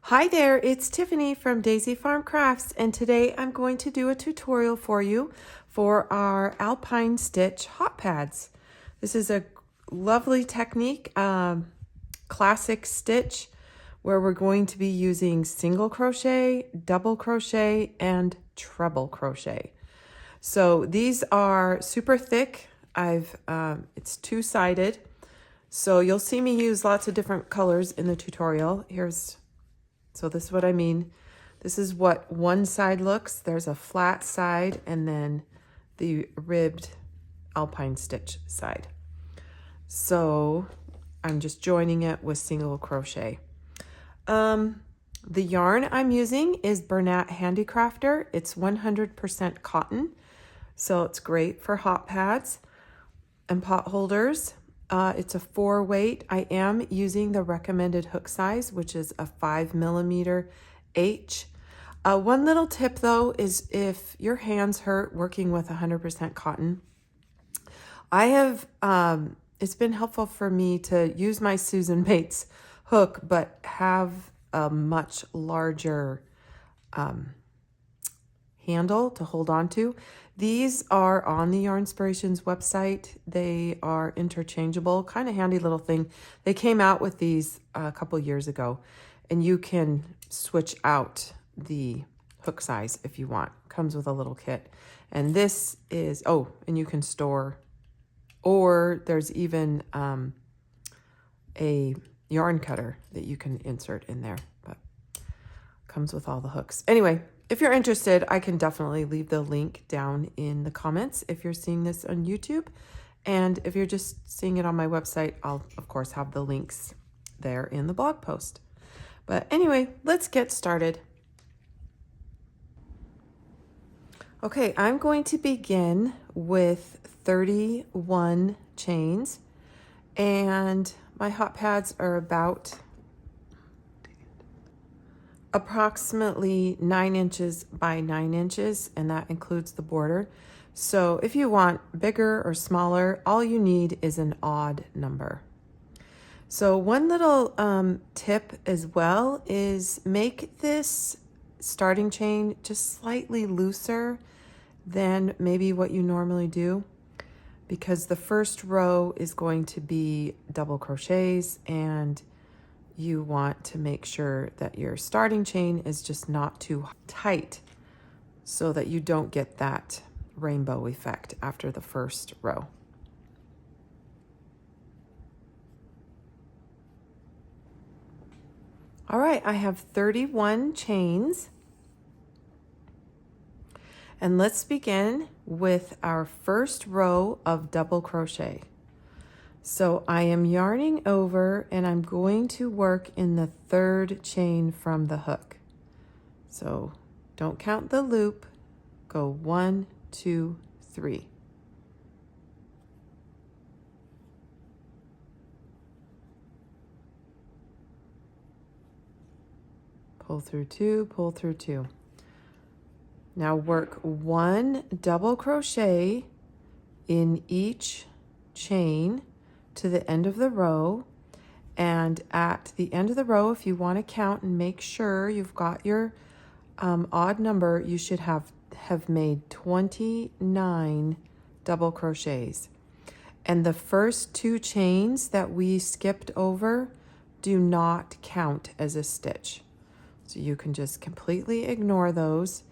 Hi there, it's Tiffany from Daisy Farm Crafts, and today I'm going to do a tutorial for you for our Alpine Stitch hot pads. This is a lovely technique, classic stitch, where we're going to be using single crochet, double crochet, and treble crochet. So these are super thick. It's two-sided, so you'll see me use lots of different colors in the tutorial. So this is what I mean. This is what one side looks. There's a flat side and then the ribbed Alpine stitch side. So I'm just joining it with single crochet. The yarn I'm using is Bernat Handicrafter. It's 100% cotton, so it's great for hot pads and pot holders. It's a 4 weight. I am using the recommended hook size, which is a 5mm H. One little tip though is if your hands hurt working with 100% cotton, I have, it's been helpful for me to use my Susan Bates hook, but have a much larger handle to hold on to. These are on the Yarnspirations website. They are interchangeable, kind of handy little thing. They came out with these a couple years ago, and you can switch out the hook size if you want. Comes with a little kit. And this is, oh, and you can store, or there's even a yarn cutter that you can insert in there, but comes with all the hooks. Anyway, if you're interested, I can definitely leave the link down in the comments if you're seeing this on YouTube. And if you're just seeing it on my website, I'll of course have the links there in the blog post. But anyway, let's get started. Okay, I'm going to begin with 31 chains, and my hot pads are about approximately 9 inches by 9 inches, and that includes the border. So if you want bigger or smaller, all you need is an odd number. So one little tip as well is make this starting chain just slightly looser than maybe what you normally do, because the first row is going to be double crochets, and you want to make sure that your starting chain is just not too tight so that you don't get that rainbow effect after the first row. All right, I have 31 chains. And let's begin with our first row of double crochet. So I am yarning over, and I'm going to work in the 3rd chain from the hook. So don't count the loop, go 1, 2, 3. Pull through 2, pull through 2. Now work 1 double crochet in each chain to the end of the row, and at the end of the row, if you want to count and make sure you've got your odd number, you should have made 29 double crochets. And the first 2 chains that we skipped over do not count as a stitch, so you can just completely ignore those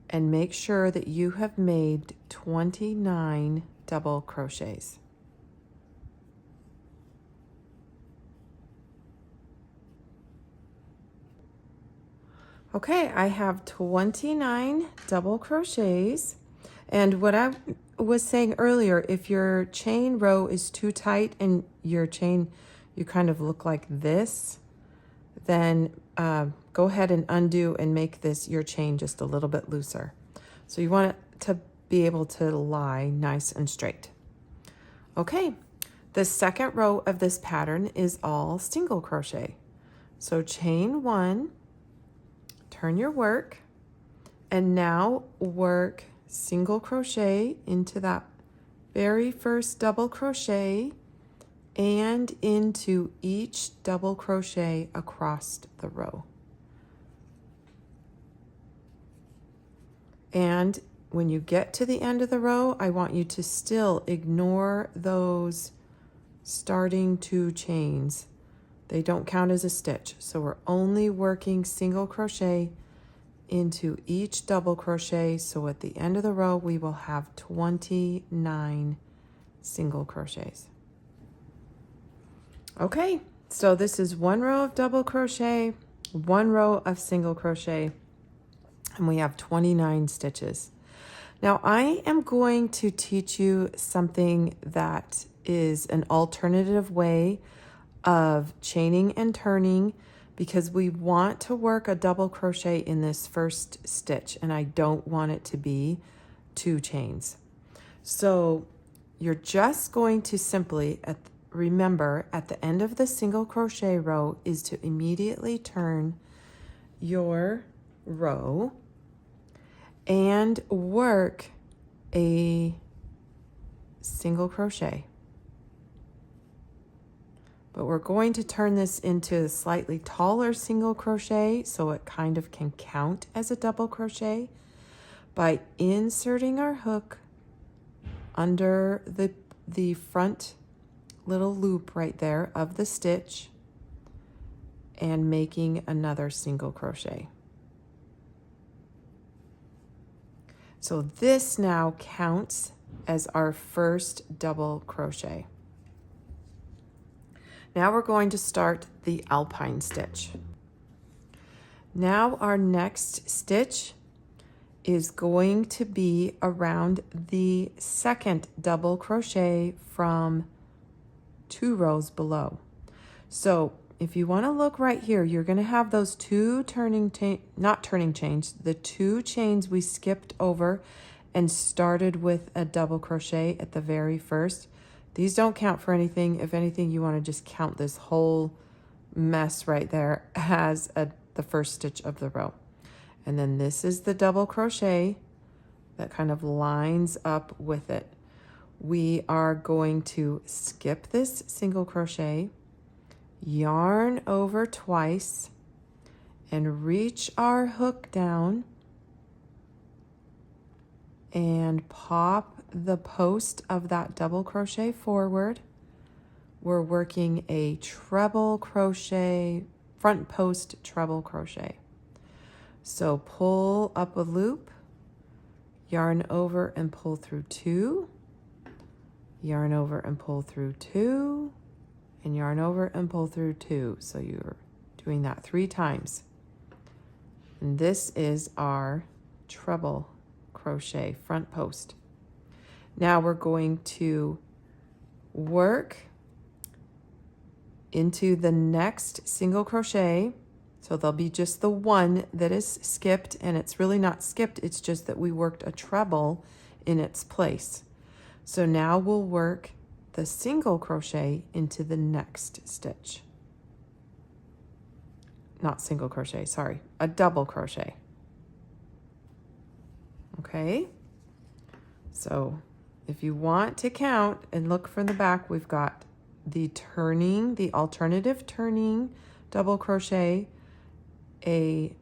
and make sure that you have made 29 double crochets. Okay, I have 29 double crochets, and what I was saying earlier, if your chain row is too tight and your chain, you kind of look like this, then go ahead and undo and make this your chain just a little bit looser. So you want it to be able to lie nice and straight. Okay, the second row of this pattern is all single crochet. So chain 1, turn your work, and now work single crochet into that very first double crochet and into each double crochet across the row. And when you get to the end of the row, I want you to still ignore those starting 2 chains. They don't count as a stitch. So we're only working single crochet into each double crochet. So at the end of the row, we will have 29 single crochets. Okay, so this is 1 row of double crochet, 1 row of single crochet, and we have 29 stitches. Now I am going to teach you something that is an alternative way of chaining and turning, because we want to work a double crochet in this first stitch and I don't want it to be 2 chains. So you're just going to simply remember at the end of the single crochet row is to immediately turn your row and work a single crochet. But we're going to turn this into a slightly taller single crochet so it kind of can count as a double crochet by inserting our hook under the front little loop right there of the stitch and making another single crochet. So this now counts as our first double crochet. Now we're going to start the Alpine stitch. Now our next stitch is going to be around the second double crochet from 2 rows below. So if you want to look right here, you're going to have those 2 not turning chains, the 2 chains we skipped over and started with a double crochet at the very first. These don't count for anything. If anything, you want to just count this whole mess right there as the first stitch of the row. And then this is the double crochet that kind of lines up with it. We are going to skip this single crochet, yarn over twice, and reach our hook down and pop the post of that double crochet forward. We're working a treble crochet, front post treble crochet. So pull up a loop, yarn over and pull through 2, yarn over and pull through 2, and yarn over and pull through 2. So you're doing that 3 times. And this is our treble crochet front post. Now we're going to work into the next single crochet. So there'll be just the one that is skipped, and it's really not skipped, it's just that we worked a treble in its place. So now we'll work the single crochet into the next stitch. Not single crochet, sorry, a double crochet. Okay, so if you want to count and look from the back, we've got the turning, the alternative turning double crochet, a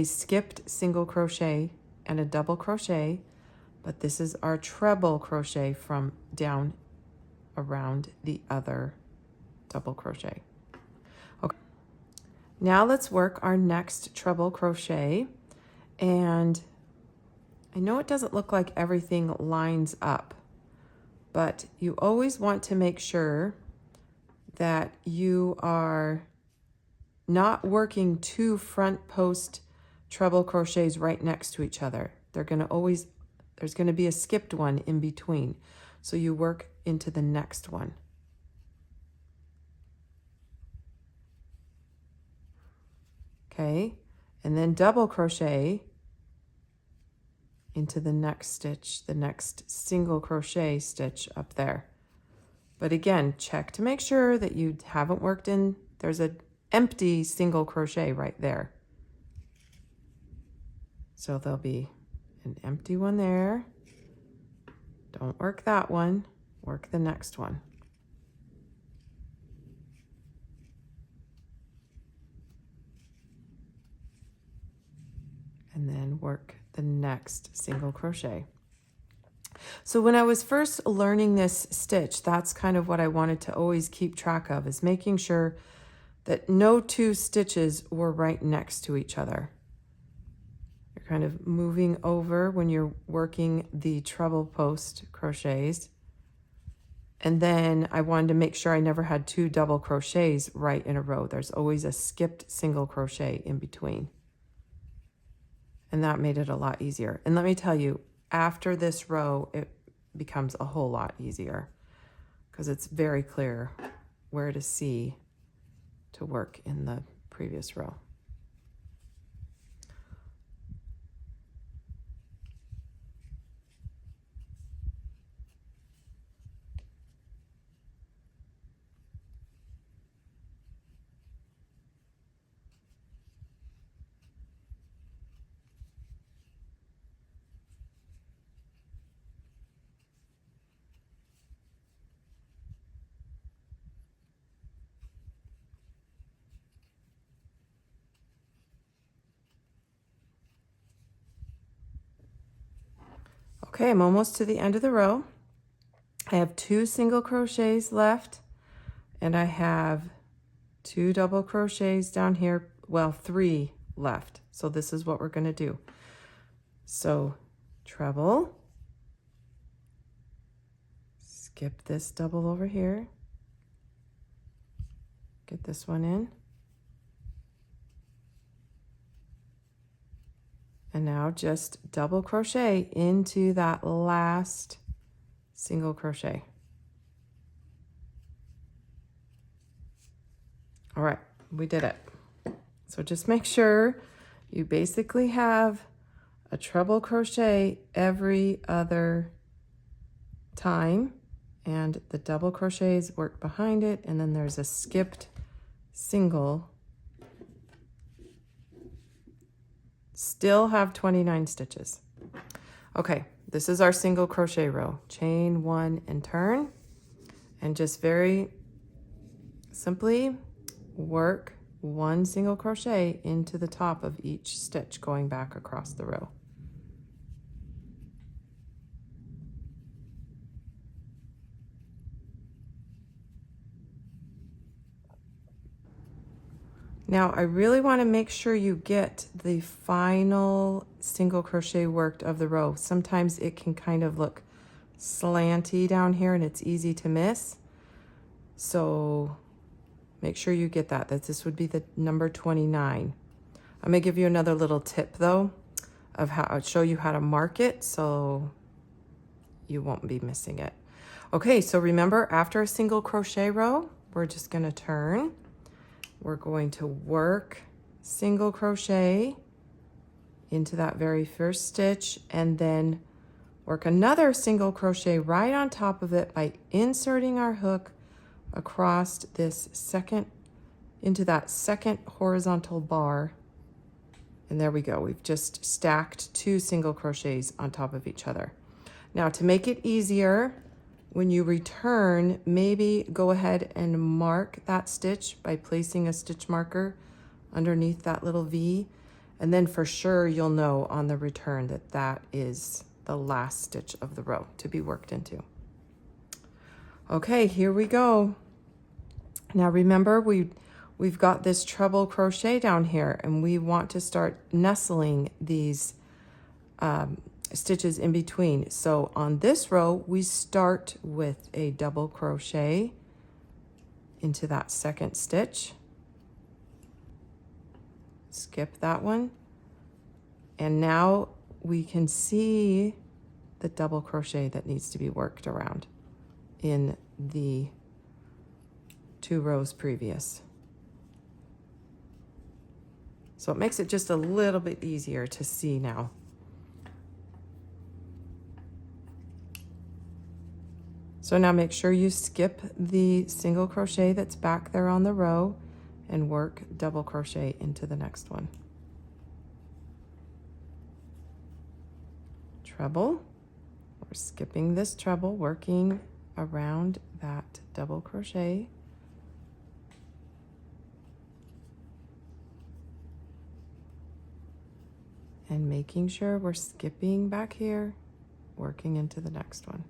skipped single crochet, and a double crochet, but this is our treble crochet from down around the other double crochet. Okay, now let's work our next treble crochet, and I know it doesn't look like everything lines up, but you always want to make sure that you are not working 2 front post treble crochets right next to each other. There's going to be a skipped one in between. So you work into the next one. Okay, and then double crochet into the next stitch, the next single crochet stitch up there. But again, check to make sure that you haven't worked in, there's an empty single crochet right there. So there'll be an empty one there. Don't work that one, work the next one. And then work the next next single crochet. So when I was first learning this stitch, that's kind of what I wanted to always keep track of, is making sure that no two stitches were right next to each other. You're kind of moving over when you're working the treble post crochets. And then I wanted to make sure I never had two double crochets right in a row. There's always a skipped single crochet in between. And that made it a lot easier. And let me tell you, after this row, it becomes a whole lot easier because it's very clear where to see to work in the previous row. Okay, I'm almost to the end of the row. I have 2 single crochets left, and I have 2 double crochets down here. Well, 3 left. So this is what we're going to do. So treble, skip this double over here, get this one in, and now just double crochet into that last single crochet. All right, we did it. So just make sure you basically have a treble crochet every other time, and the double crochets work behind it, and then there's a skipped single. Still have 29 stitches. Okay, this is our single crochet row. Chain 1 and turn, and just very simply work 1 single crochet into the top of each stitch going back across the row. Now I really want to make sure you get the final single crochet worked of the row. Sometimes it can kind of look slanty down here and it's easy to miss. So make sure you get that this would be the number 29. I'm gonna give you another little tip though of how I'll show you how to mark it so you won't be missing it. Okay, so remember, after a single crochet row, we're just gonna turn. We're going to work single crochet into that very first stitch and then work another single crochet right on top of it by inserting our hook across this second, into that second horizontal bar. And there we go. We've just stacked 2 single crochets on top of each other. Now to make it easier, when you return, maybe go ahead and mark that stitch by placing a stitch marker underneath that little V. And then for sure you'll know on the return that that is the last stitch of the row to be worked into. Okay, here we go. Now remember, we've got this treble crochet down here, and we want to start nestling these stitches in between. So on this row, we start with a double crochet into that second stitch. Skip that one. And now we can see the double crochet that needs to be worked around in the 2 rows previous. So it makes it just a little bit easier to see now. So now make sure you skip the single crochet that's back there on the row and work double crochet into the next one. Treble, we're skipping this treble, working around that double crochet. and making sure we're skipping back here, working into the next one.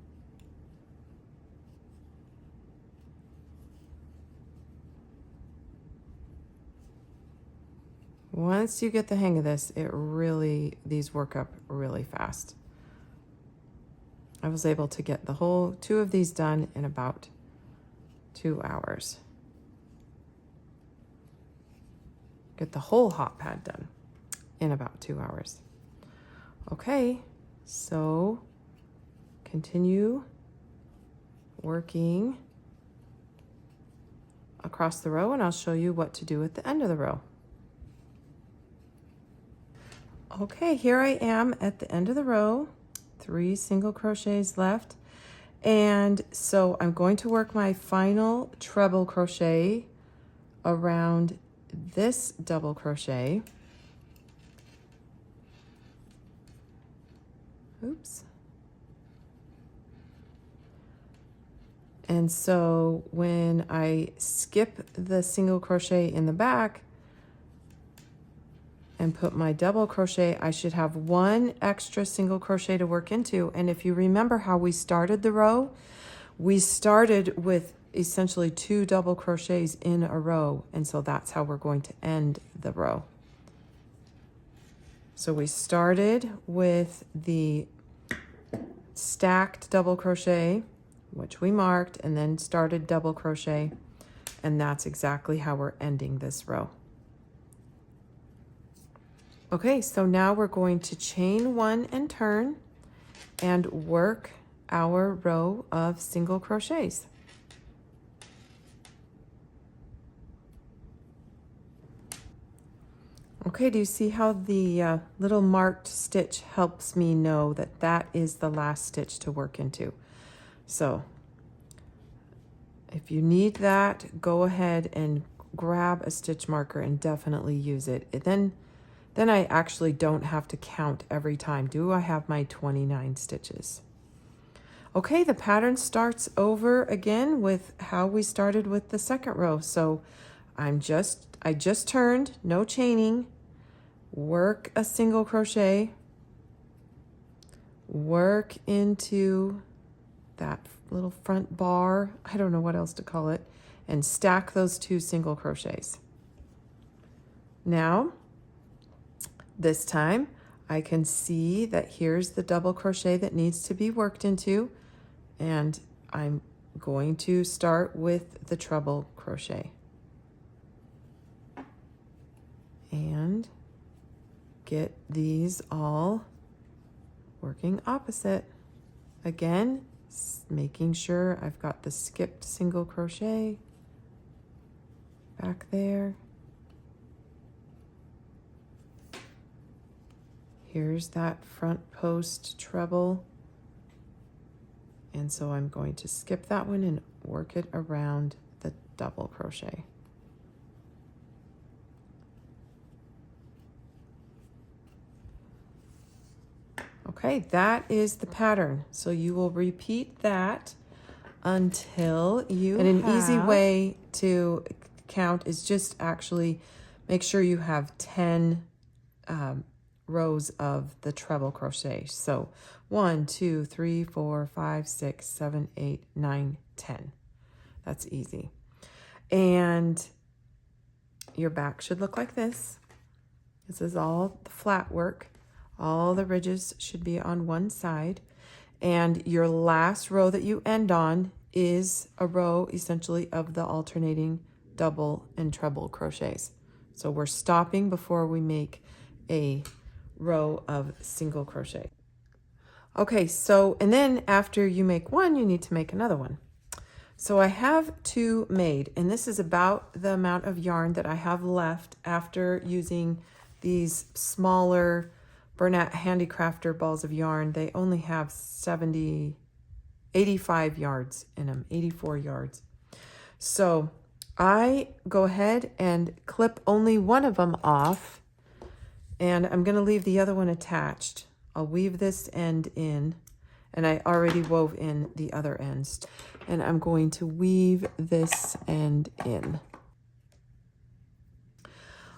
Once you get the hang of this, these work up really fast. I was able to get the whole 2 of these done in about 2 hours. Get the whole hot pad done in about 2 hours. Okay, so continue working across the row, and I'll show you what to do at the end of the row. Okay, here I am at the end of the row, 3 single crochets left. And so I'm going to work my final treble crochet around this double crochet. Oops. And so when I skip the single crochet in the back and put my double crochet, I should have 1 extra single crochet to work into. And if you remember how we started the row, we started with essentially 2 double crochets in a row. And so that's how we're going to end the row. So we started with the stacked double crochet, which we marked, and then started double crochet. And that's exactly how we're ending this row. Okay, so now we're going to chain 1 and turn and work our row of single crochets. Okay, do you see how the little marked stitch helps me know that that is the last stitch to work into? So if you need that, go ahead and grab a stitch marker and definitely use it. Then I actually don't have to count every time. Do I have my 29 stitches? Okay, the pattern starts over again with how we started with the second row. So I just turned, no chaining, work a single crochet, work into that little front bar, I don't know what else to call it, and stack those 2 single crochets. Now, this time I can see that here's the double crochet that needs to be worked into, and I'm going to start with the treble crochet and get these all working opposite. Again, making sure I've got the skipped single crochet back there. Here's that front post treble. And so I'm going to skip that one and work it around the double crochet. Okay, that is the pattern. So you will repeat that until you have... And an easy way to count is just actually make sure you have 10 rows of the treble crochet. So 1, 2, 3, 4, 5, 6, 7, 8, 9, 10. That's easy. And your back should look like this. This is all the flat work. All the ridges should be on one side. And your last row that you end on is a row essentially of the alternating double and treble crochets. So we're stopping before we make a row of single crochet. Okay, so, and then after you make one, you need to make another one. So I have 2 made, and this is about the amount of yarn that I have left after using these smaller Bernat Handicrafter balls of yarn. They only have 85 yards in them, 84 yards. So I go ahead and clip only one of them off, and I'm going to leave the other one attached. I'll weave this end in, and I already wove in the other ends. And I'm going to weave this end in.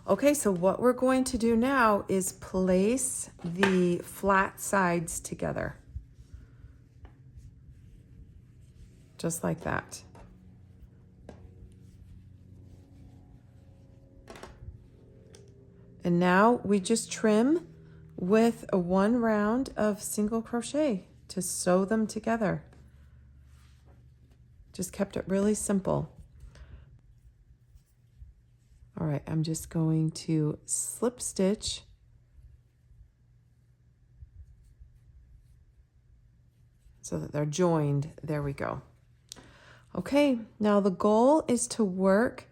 Okay, so what we're going to do now is place the flat sides together. Just like that. And now we just trim with a 1 round of single crochet to sew them together. Just kept it really simple. All right, I'm just going to slip stitch so that they're joined. There we go. Okay, now the goal is to work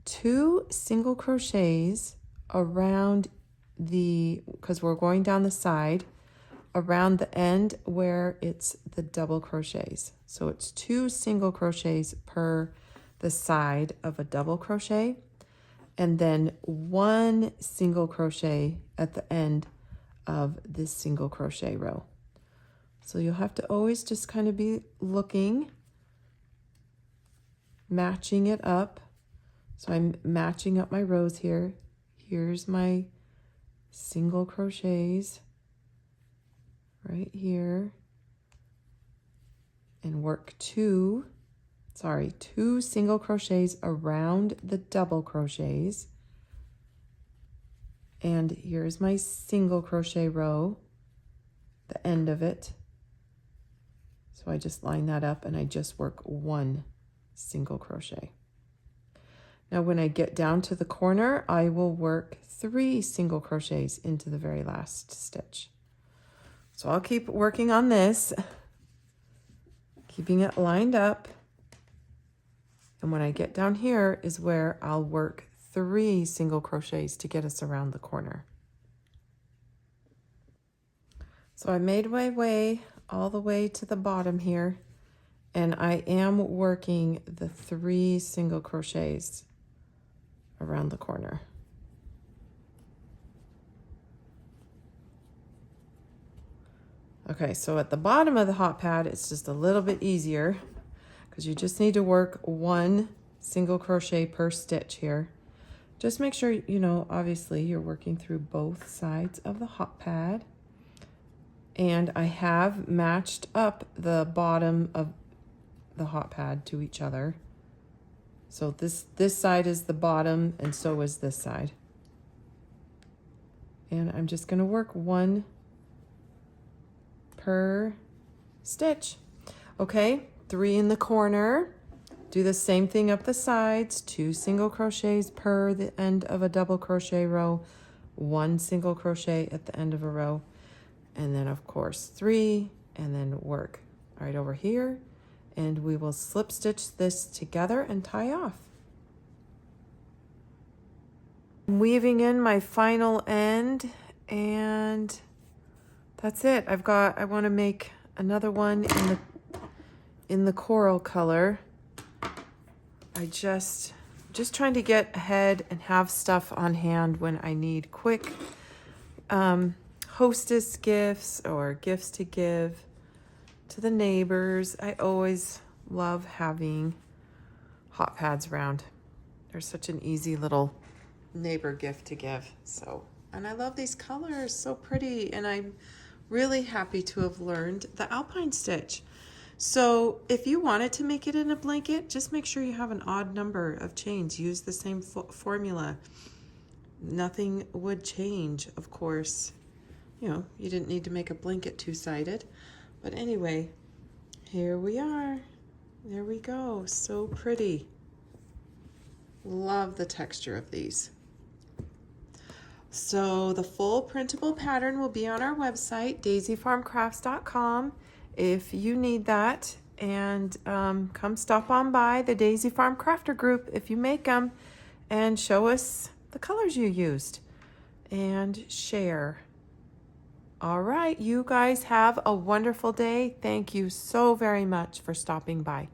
2 single crochets around because we're going down the side, around the end where it's the double crochets. So it's 2 single crochets per the side of a double crochet, and then 1 single crochet at the end of this single crochet row. So you'll have to always just kind of be looking, matching it up. So I'm matching up my rows here. Here's my single crochets right here, and work 2 single crochets around the double crochets. And here's my single crochet row, the end of it. So I just line that up and I just work 1 single crochet. Now when I get down to the corner, I will work 3 single crochets into the very last stitch. So I'll keep working on this, keeping it lined up. And when I get down here is where I'll work 3 single crochets to get us around the corner. So I made my way all the way to the bottom here, and I am working the 3 single crochets around the corner. Okay, so at the bottom of the hot pad, it's just a little bit easier because you just need to work 1 single crochet per stitch here. Just make sure, obviously you're working through both sides of the hot pad. And I have matched up the bottom of the hot pad to each other. So this side is the bottom, and so is this side. And I'm just going to work 1 per stitch. Okay, 3 in the corner. Do the same thing up the sides, 2 single crochets per the end of a double crochet row, 1 single crochet at the end of a row, and then of course 3, and then work right over here, and we will slip stitch this together and tie off. I'm weaving in my final end, and that's it. I want to make another one in the coral color. I just trying to get ahead and have stuff on hand when I need quick hostess gifts or gifts to give to the neighbors. I always love having hot pads around. They're such an easy little neighbor gift to give. And I love these colors, so pretty, and I'm really happy to have learned the Alpine Stitch. So if you wanted to make it in a blanket, just make sure you have an odd number of chains. Use the same formula. Nothing would change, of course. You didn't need to make a blanket 2-sided. But anyway, here we are. There we go. So pretty. Love the texture of these. So the full printable pattern will be on our website, daisyfarmcrafts.com. If you need that, and come stop on by the Daisy Farm Crafter group if you make them, and show us the colors you used and share. All right, you guys have a wonderful day. Thank you so very much for stopping by.